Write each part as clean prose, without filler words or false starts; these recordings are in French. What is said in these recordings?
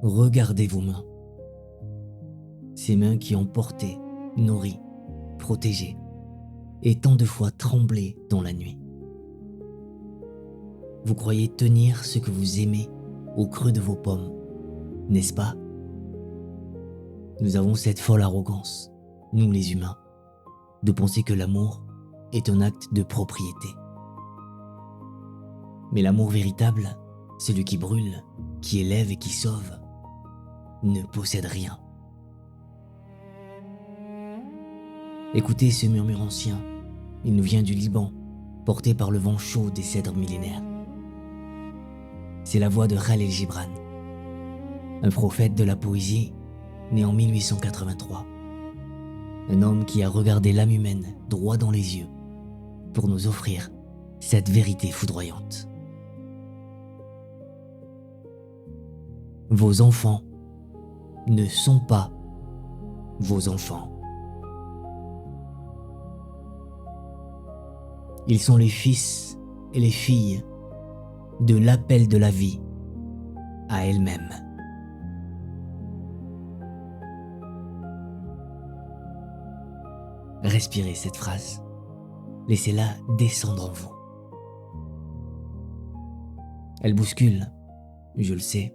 regardez vos mains. Ces mains qui ont porté, nourri, protégé, et tant de fois tremblé dans la nuit. Vous croyez tenir ce que vous aimez au creux de vos pommes, n'est-ce pas? Nous avons cette folle arrogance, nous les humains, de penser que l'amour est un acte de propriété. Mais l'amour véritable, celui qui brûle, qui élève et qui sauve, ne possède rien. Écoutez ce murmure ancien, il nous vient du Liban, porté par le vent chaud des cèdres millénaires. C'est la voix de Khalil Gibran, un prophète de la poésie né en 1883. Un homme qui a regardé l'âme humaine droit dans les yeux pour nous offrir cette vérité foudroyante. Vos enfants ne sont pas vos enfants. Ils sont les fils et les filles de l'appel de la vie à elle-même. Respirez cette phrase. Laissez-la descendre en vous. Elle bouscule, je le sais.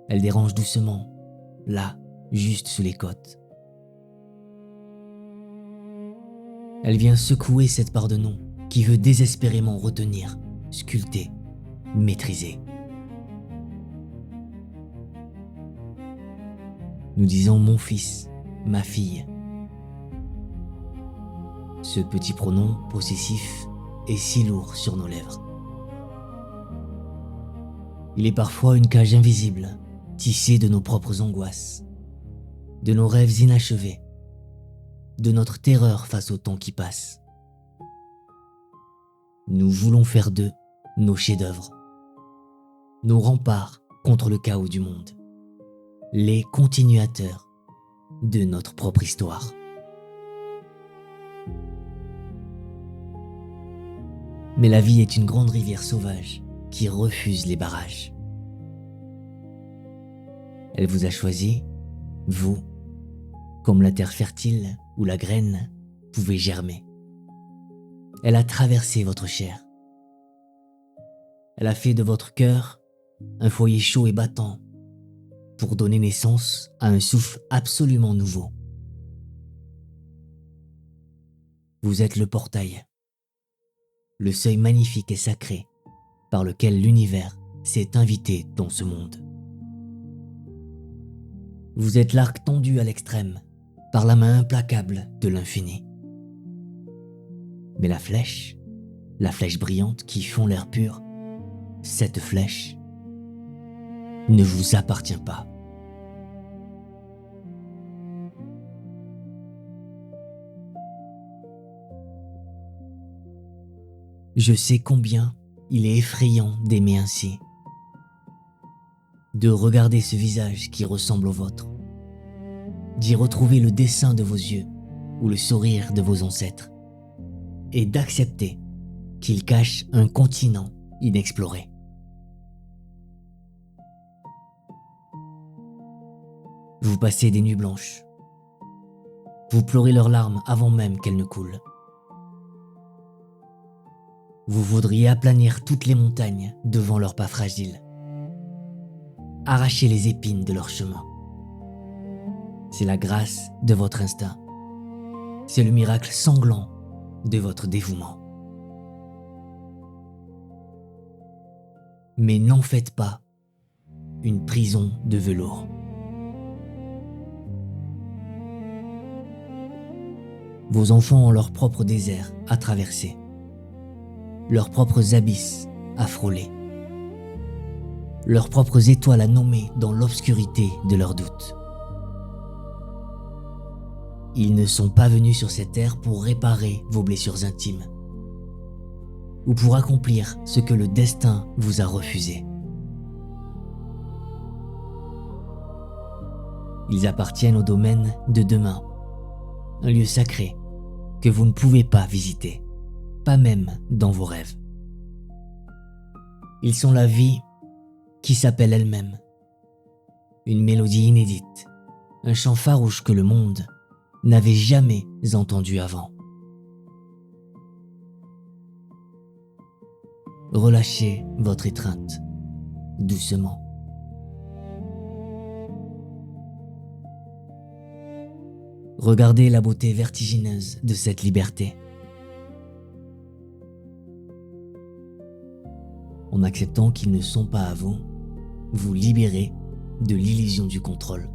Elle dérange doucement, là, juste sous les côtes. Elle vient secouer cette part de nous qui veut désespérément retenir, sculpter, maîtriser. Nous disons mon fils, ma fille. Ce petit pronom possessif est si lourd sur nos lèvres. Il est parfois une cage invisible, tissée de nos propres angoisses, de nos rêves inachevés, de notre terreur face au temps qui passe. Nous voulons faire d'eux nos chefs-d'œuvre, nos remparts contre le chaos du monde, les continuateurs de notre propre histoire. Mais la vie est une grande rivière sauvage qui refuse les barrages. Elle vous a choisi, vous, comme la terre fertile où la graine pouvait germer. Elle a traversé votre chair. Elle a fait de votre cœur un foyer chaud et battant pour donner naissance à un souffle absolument nouveau. Vous êtes le portail, le seuil magnifique et sacré par lequel l'univers s'est invité dans ce monde. Vous êtes l'arc tendu à l'extrême par la main implacable de l'infini. Mais la flèche brillante qui fond l'air pur, cette flèche ne vous appartient pas. Je sais combien il est effrayant d'aimer ainsi, de regarder ce visage qui ressemble au vôtre, d'y retrouver le dessin de vos yeux ou le sourire de vos ancêtres, et d'accepter qu'il cache un continent inexploré. Vous passez des nuits blanches. Vous pleurez leurs larmes avant même qu'elles ne coulent. Vous voudriez aplanir toutes les montagnes devant leurs pas fragiles, arracher les épines de leur chemin. C'est la grâce de votre instinct. C'est le miracle sanglant de votre dévouement. Mais n'en faites pas une prison de velours. Vos enfants ont leur propre désert à traverser, leurs propres abysses à frôler, leurs propres étoiles à nommer dans l'obscurité de leurs doutes. Ils ne sont pas venus sur cette terre pour réparer vos blessures intimes ou pour accomplir ce que le destin vous a refusé. Ils appartiennent au domaine de demain, un lieu sacré que vous ne pouvez pas visiter, pas même dans vos rêves. Ils sont la vie qui s'appelle elle-même, Une mélodie inédite, un chant farouche que le monde n'avait jamais entendu avant. Relâchez votre étreinte, doucement. Regardez la beauté vertigineuse de cette liberté. En acceptant qu'ils ne sont pas à vous, vous libérez de l'illusion du contrôle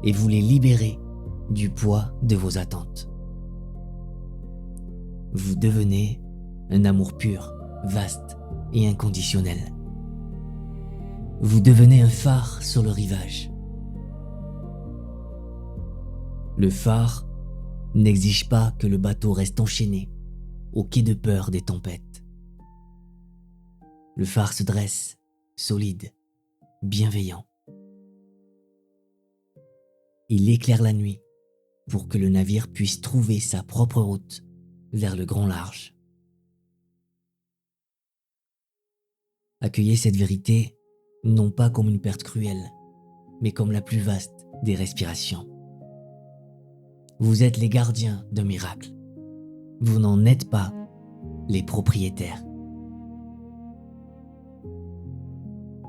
et vous les libérez du poids de vos attentes. Vous devenez un amour pur, vaste et inconditionnel. Vous devenez un phare sur le rivage. Le phare n'exige pas que le bateau reste enchaîné au quai de peur des tempêtes. Le phare se dresse, solide, bienveillant. Il éclaire la nuit pour que le navire puisse trouver sa propre route vers le grand large. Accueillez cette vérité non pas comme une perte cruelle, mais comme la plus vaste des respirations. Vous êtes les gardiens d'un miracle. Vous n'en êtes pas les propriétaires.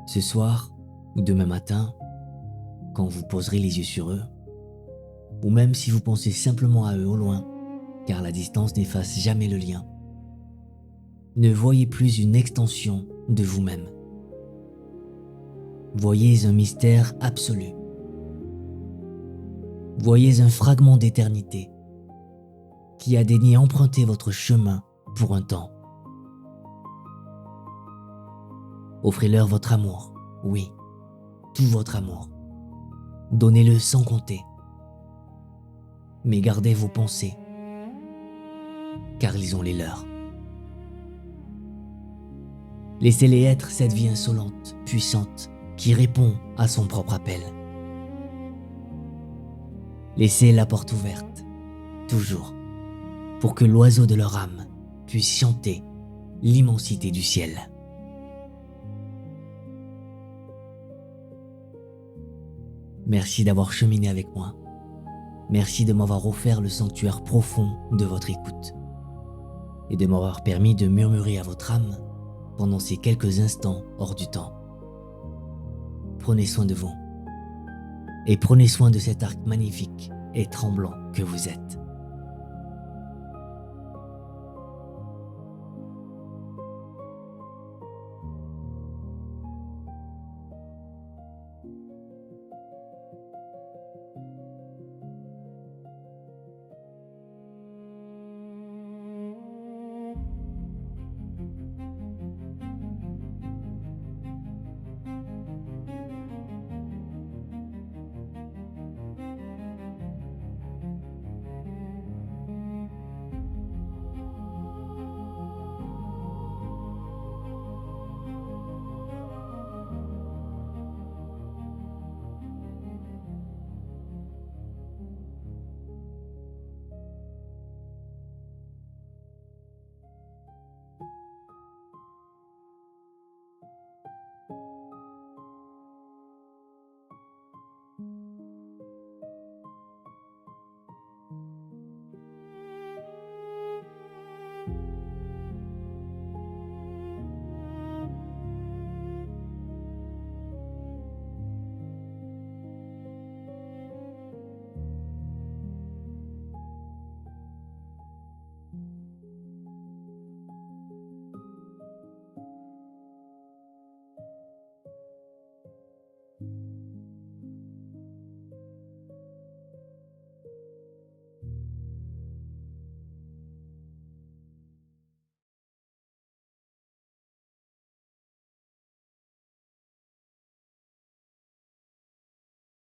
Ce soir ou demain matin, quand vous poserez les yeux sur eux, ou même si vous pensez simplement à eux au loin, car la distance n'efface jamais le lien, ne voyez plus une extension de vous-même. Voyez un mystère absolu. Voyez un fragment d'éternité qui a daigné emprunter votre chemin pour un temps. Offrez-leur votre amour, oui, tout votre amour. Donnez-le sans compter. Mais gardez vos pensées, car ils ont les leurs. Laissez-les être cette vie insolente, puissante, qui répond à son propre appel. Laissez la porte ouverte, toujours, pour que l'oiseau de leur âme puisse chanter l'immensité du ciel. Merci d'avoir cheminé avec moi. Merci de m'avoir offert le sanctuaire profond de votre écoute et de m'avoir permis de murmurer à votre âme pendant ces quelques instants hors du temps. Prenez soin de vous et prenez soin de cet arc magnifique et tremblant que vous êtes.